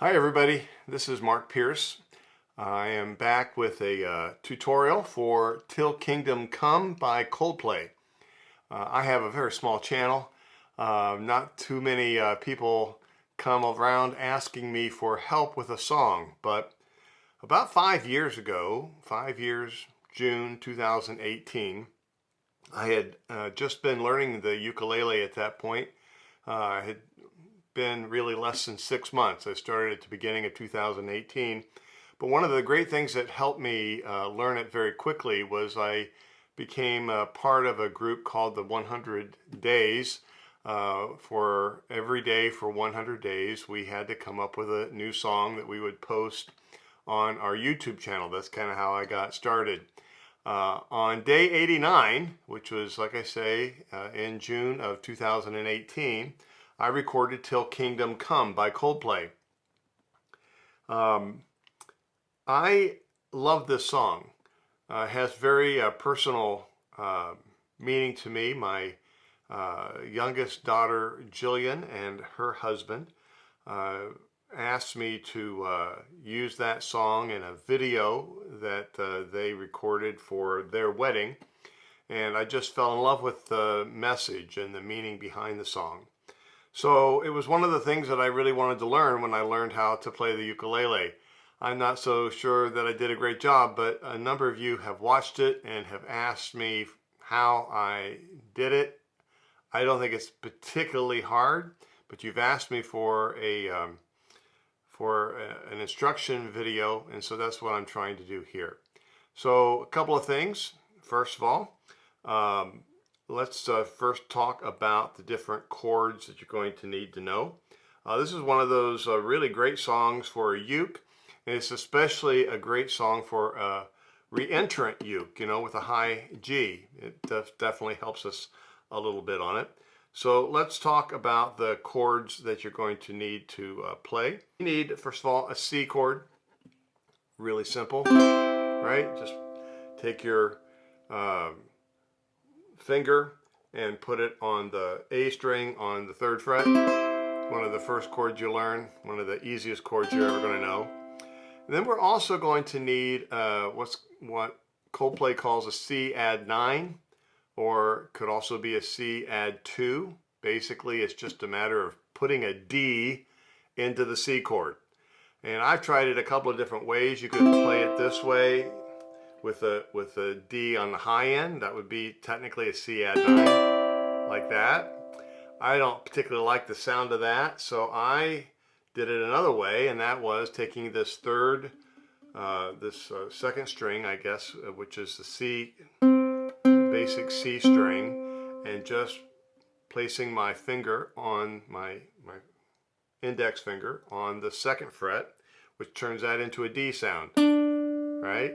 Hi everybody, this is Mark Pierce. I am back with a tutorial for Til Kingdom Come by Coldplay. I have a very small channel. Not too many people come around asking me for help with a song, but about 5 years ago, June 2018, I had just been learning the ukulele at that point. I had been really less than 6 months. I started at the beginning of 2018. But one of the great things that helped me learn it very quickly was I became a part of a group called the 100 Days. For every day for 100 days, we had to come up with a new song that we would post on our YouTube channel. That's kind of how I got started. On day 89, which was, like I say, in June of 2018, I recorded Til Kingdom Come by Coldplay. I love this song. It has very personal meaning to me. My youngest daughter, Jillian, and her husband asked me to use that song in a video that they recorded for their wedding. And I just fell in love with the message and the meaning behind the song. So it was one of the things that I really wanted to learn when I learned how to play the ukulele. I'm not so sure that I did a great job, but a number of you have watched it and have asked me how I did it. I don't think it's particularly hard, but you've asked me for an instruction video, and so that's what I'm trying to do here. So a couple of things. First of all, let's first talk about the different chords that you're going to need to know. This is one of those really great songs for a uke, and it's especially a great song for a re-entrant uke, with a high G. It definitely helps us a little bit on it. So let's talk about the chords that you're going to need to play. You need, first of all, a C chord. Really simple, right? Just take your finger and put it on the A string on the 3rd fret. One of the first chords you learn, one of the easiest chords you're ever going to know. And then we're also going to need what Coldplay calls a C add 9, or could also be a C add 2. Basically, it's just a matter of putting a D into the C chord. And I've tried it a couple of different ways. You could play it this way, with a D on the high end. That would be technically a C add 9, like that. I don't particularly like the sound of that, so I did it another way, and that was taking this second string, I guess, which is the C, basic C string, and just placing my finger on my index finger on the 2nd fret, which turns that into a D sound, right?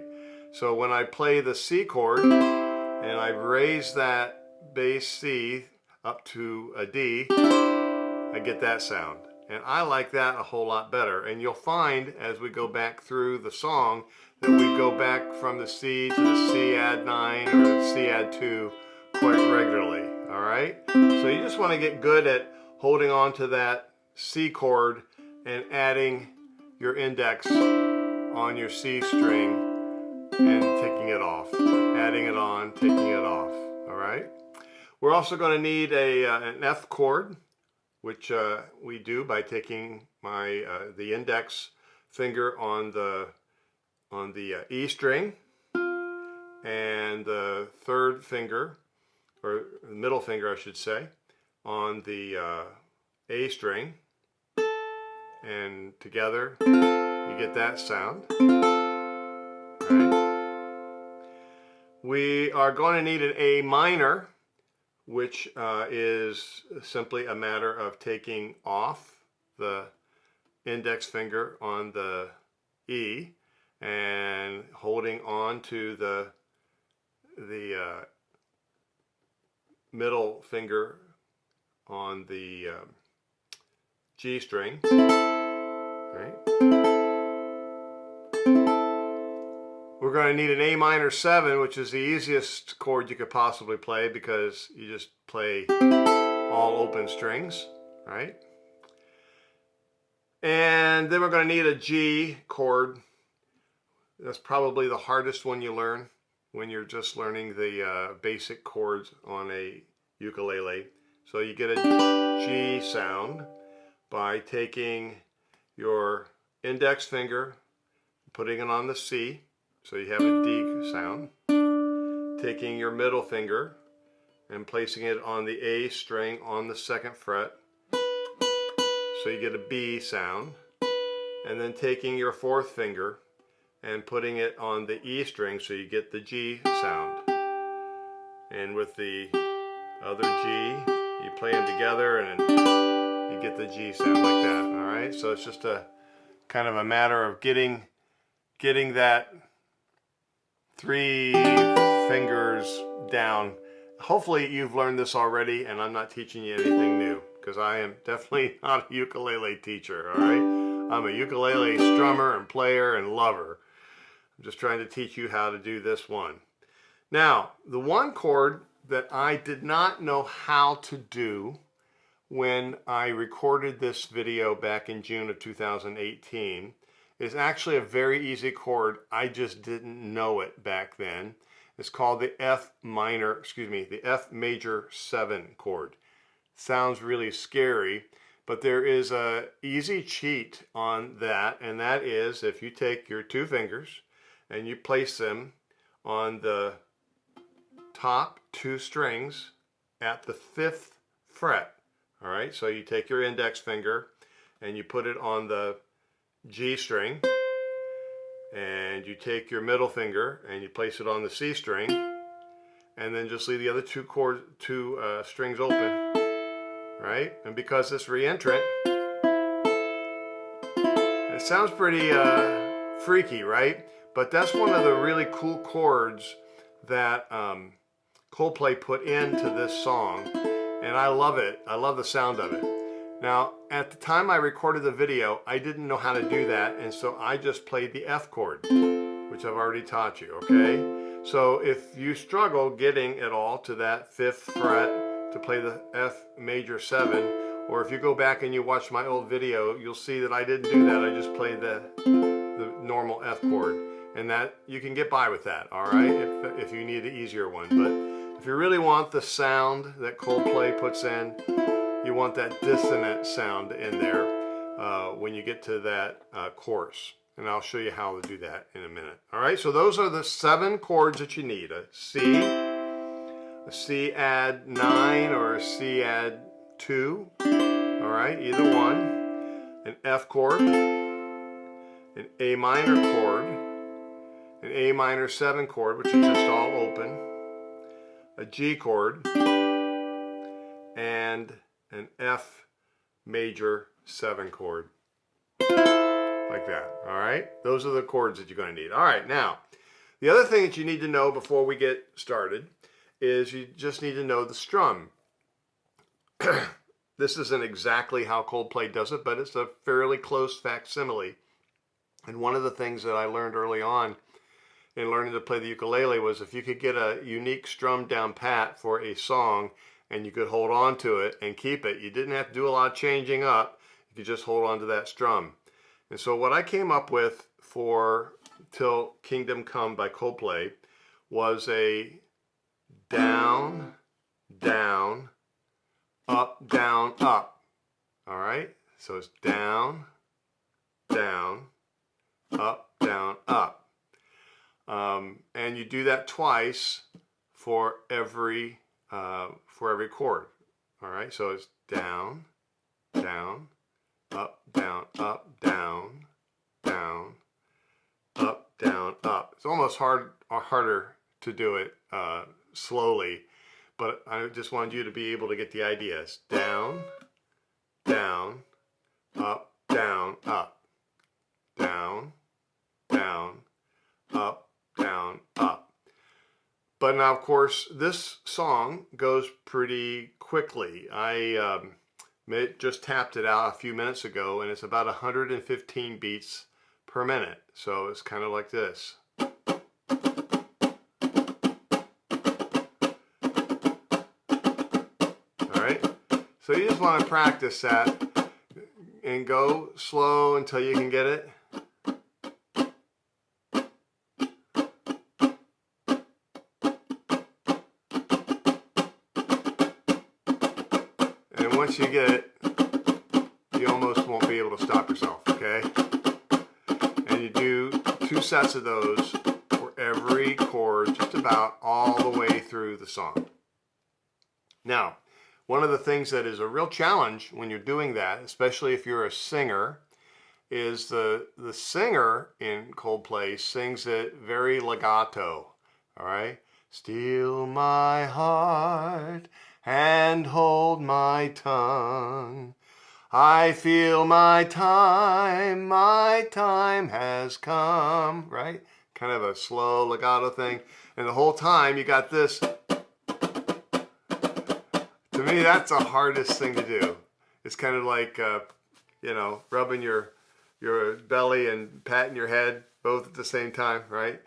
So when I play the C chord and I raise that bass C up to a D, I get that sound. And I like that a whole lot better. And you'll find as we go back through the song that we go back from the C to the C add 9 or the C add 2 quite regularly, all right? So you just want to get good at holding on to that C chord and adding your index on your C string and taking it off, adding it on, taking it off, all right? We're also going to need an F chord, which we do by taking the index finger on the E string and the 3rd finger, or the middle finger I should say, on the A string, and together you get that sound. Right. We are going to need an A minor, which is simply a matter of taking off the index finger on the E and holding on to the middle finger on the G string, right? We're going to need an A minor 7, which is the easiest chord you could possibly play because you just play all open strings, right? And then we're going to need a G chord. That's probably the hardest one you learn when you're just learning the basic chords on a ukulele. So you get a G sound by taking your index finger, putting it on the C, so you have a D sound. Taking your middle finger and placing it on the A string on the 2nd fret, so you get a B sound. And then taking your 4th finger and putting it on the E string, so you get the G sound. And with the other G, you play them together and you get the G sound like that. All right, so it's just a kind of a matter of getting that 3 fingers down. Hopefully you've learned this already and I'm not teaching you anything new, because I am definitely not a ukulele teacher. All right, I'm a ukulele strummer and player and lover. I'm just trying to teach you how to do this one. Now, the one chord that I did not know how to do when I recorded this video back in June of 2018 is actually a very easy chord. I just didn't know it back then. It's called the F major 7 chord. Sounds really scary, but there is a easy cheat on that, and that is if you take your 2 fingers and you place them on the top 2 strings at the 5th fret. All right, so you take your index finger and you put it on the G string, and you take your middle finger and you place it on the C string, and then just leave the other 2 strings open. Right? And because it's reentrant, it sounds pretty freaky, right? But that's one of the really cool chords that Coldplay put into this song, and I love it. I love the sound of it. Now, at the time I recorded the video, I didn't know how to do that, and so I just played the F chord, which I've already taught you, okay? So if you struggle getting it all to that 5th fret to play the F major 7, or if you go back and you watch my old video, you'll see that I didn't do that. I just played the normal F chord, and that you can get by with that, all right, if you need an easier one. But if you really want the sound that Coldplay puts in, you want that dissonant sound in there when you get to that chorus. And I'll show you how to do that in a minute. All right, so those are the 7 chords that you need. A C add 9 or a C add 2. All right, either one. An F chord, an A minor chord, an A minor 7 chord, which is just all open, a G chord, and an F major 7 chord. Like that, all right? Those are the chords that you're going to need. All right, now, the other thing that you need to know before we get started is you just need to know the strum. This isn't exactly how Coldplay does it, but it's a fairly close facsimile. And one of the things that I learned early on in learning to play the ukulele was if you could get a unique strum down pat for a song and you could hold on to it and keep it, you didn't have to do a lot of changing up. You could just hold on to that strum. And so what I came up with for Til Kingdom Come by Coldplay was a down, down, up, down, up. All right? So it's down, down, up, down, up. And you do that twice for every chord. All right? So it's down, down, up, down, up, down, down, up, down, up. It's almost harder to do it slowly, but I just wanted you to be able to get the idea. It's down, down, up, down, up, down, down, up, down, up. But now, of course, this song goes pretty quickly. I just tapped it out a few minutes ago, and it's about 115 beats per minute. So it's kind of like this. All right. So you just want to practice that and go slow until you can get it. And once you get it, you almost won't be able to stop yourself, okay? And you do 2 sets of those for every chord, just about all the way through the song. Now, one of the things that is a real challenge when you're doing that, especially if you're a singer, is the singer in Coldplay sings it very legato, all right? Steal my heart and hold my tongue. I feel my time has come, right? Kind of a slow legato thing. And the whole time you got this. To me, that's the hardest thing to do. It's kind of like, you know, rubbing your belly and patting your head both at the same time, right?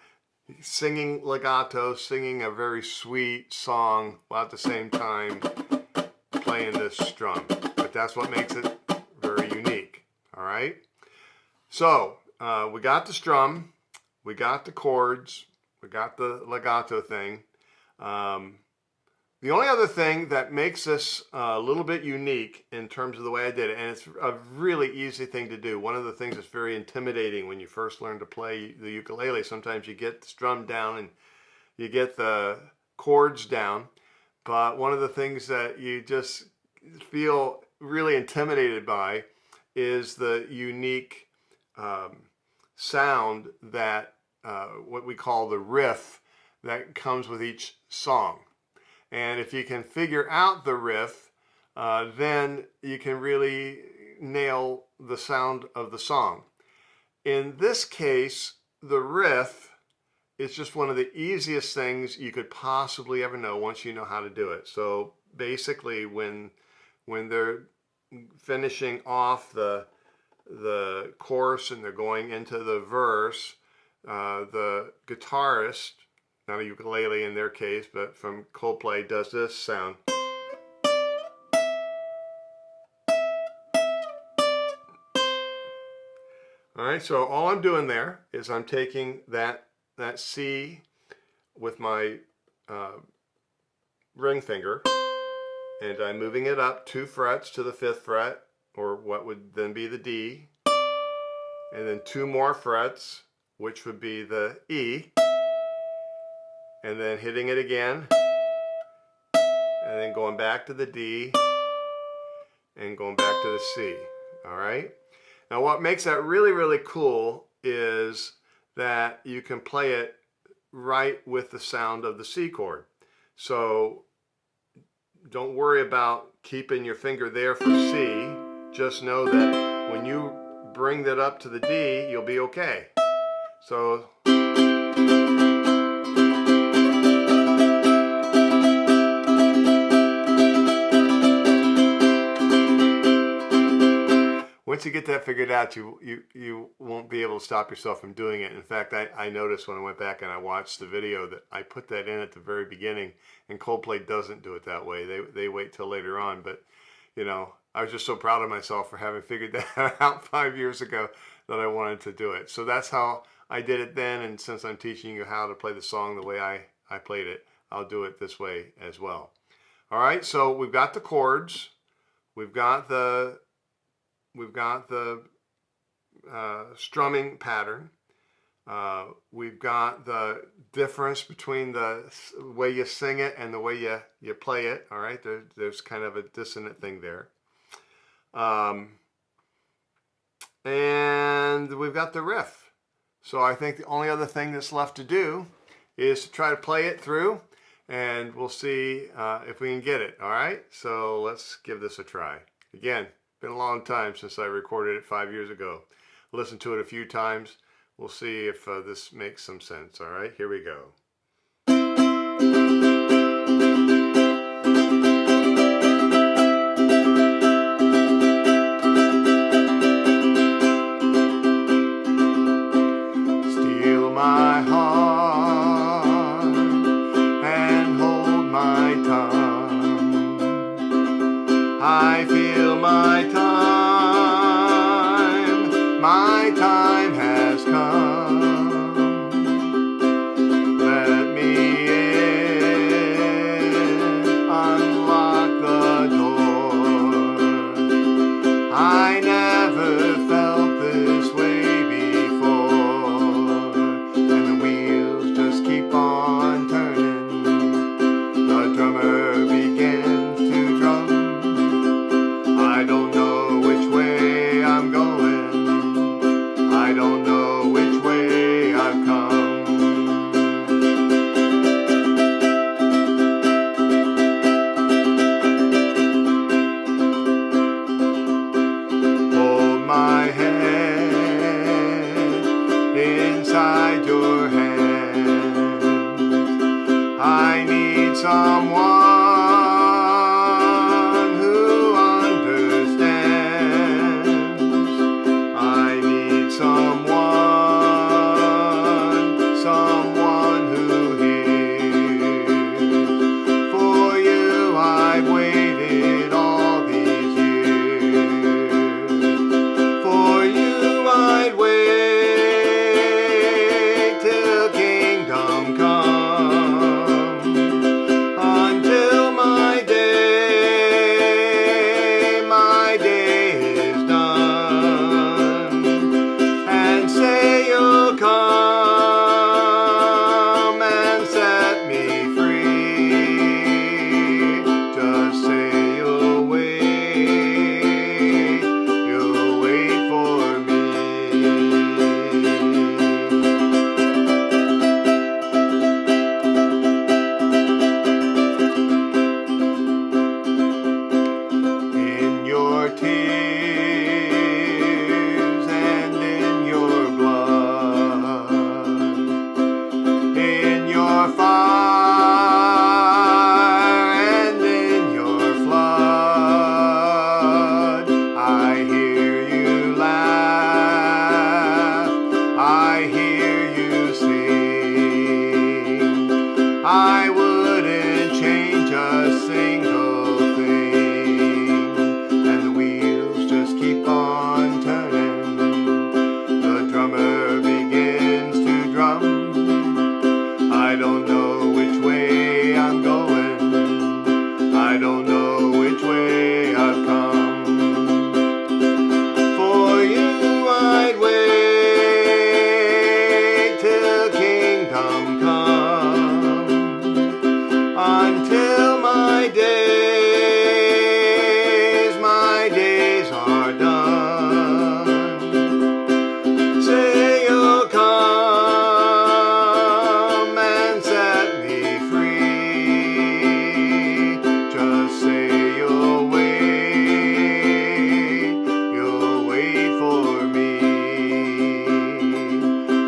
Singing legato, singing a very sweet song while at the same time playing this strum. But that's what makes it very unique, all right? So, we got the strum, we got the chords, we got the legato thing. The only other thing that makes this a little bit unique in terms of the way I did it, and it's a really easy thing to do. One of the things that's very intimidating when you first learn to play the ukulele, sometimes you get the strum down and you get the chords down, but one of the things that you just feel really intimidated by is the unique sound that, what we call the riff, that comes with each song. And if you can figure out the riff, then you can really nail the sound of the song. In this case, the riff is just one of the easiest things you could possibly ever know once you know how to do it. So basically, when they're finishing off the chorus and they're going into the verse, the guitarist, not a ukulele in their case, but from Coldplay, does this sound. All right, so all I'm doing there is I'm taking that C with my ring finger, and I'm moving it up 2 frets to the 5th fret, or what would then be the D, and then 2 more frets, which would be the E, and then hitting it again, and then going back to the D, and going back to the C, all right? Now what makes that really, really cool is that you can play it right with the sound of the C chord. So don't worry about keeping your finger there for C, just know that when you bring that up to the D, you'll be okay. So once you get that figured out, you won't be able to stop yourself from doing it. In fact, I noticed when I went back and I watched the video that I put that in at the very beginning, and Coldplay doesn't do it that way. They wait till later on. But, you know, I was just so proud of myself for having figured that out 5 years ago that I wanted to do it. So that's how I did it then, and since I'm teaching you how to play the song the way I played it, I'll do it this way as well. All right, so we've got the chords, we've got the strumming pattern. We've got the difference between the way you sing it and the way you play it. All right, there's kind of a dissonant thing there. And we've got the riff. So I think the only other thing that's left to do is to try to play it through, and we'll see if we can get it. All right, so let's give this a try. Again, been a long time since I recorded it 5 years ago. Listened to it a few times. We'll see if this makes some sense. All right, here we go. Steal my heart and hold my tongue. I feel my time time has come. Let me in, unlock the door. I never felt this way before, and the wheels just keep on turning. The drummer begins to drum. I don't know which way I'm going. I don't know which way I've come. Hold my hand inside your hand. I need someone who understands. I need someone who hears. For you I've waited all these years. For you I'd wait till kingdom come, until my day is done, and say you'll come and set me free. Just say you'll wait for me. In your tears and in your blood, in your fire and in your flood, I hear you laugh, I hear you sing. I wouldn't change a single thing, and the wheels just keep on turning. The drummer begins to drum. I don't know which way I'm going. I don't know which way I've come. For you I'd wait till kingdom come, until my days are done. Say you'll come and set me free. Just say you'll wait for me.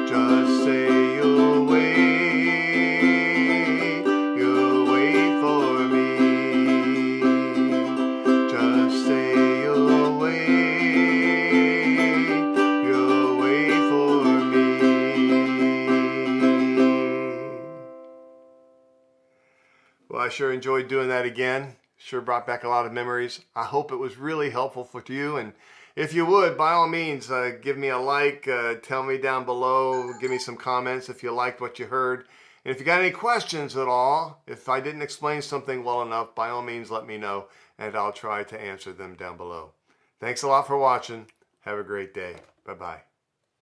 Just say you'll wait for me. Just say you'll wait for me. Well, I sure enjoyed doing that again. Sure brought back a lot of memories. I hope it was really helpful for you, and if you would, by all means, give me a like, tell me down below, give me some comments if you liked what you heard. And if you got any questions at all, if I didn't explain something well enough, by all means let me know, and I'll try to answer them down below. Thanks a lot for watching. Have a great day. Bye-bye.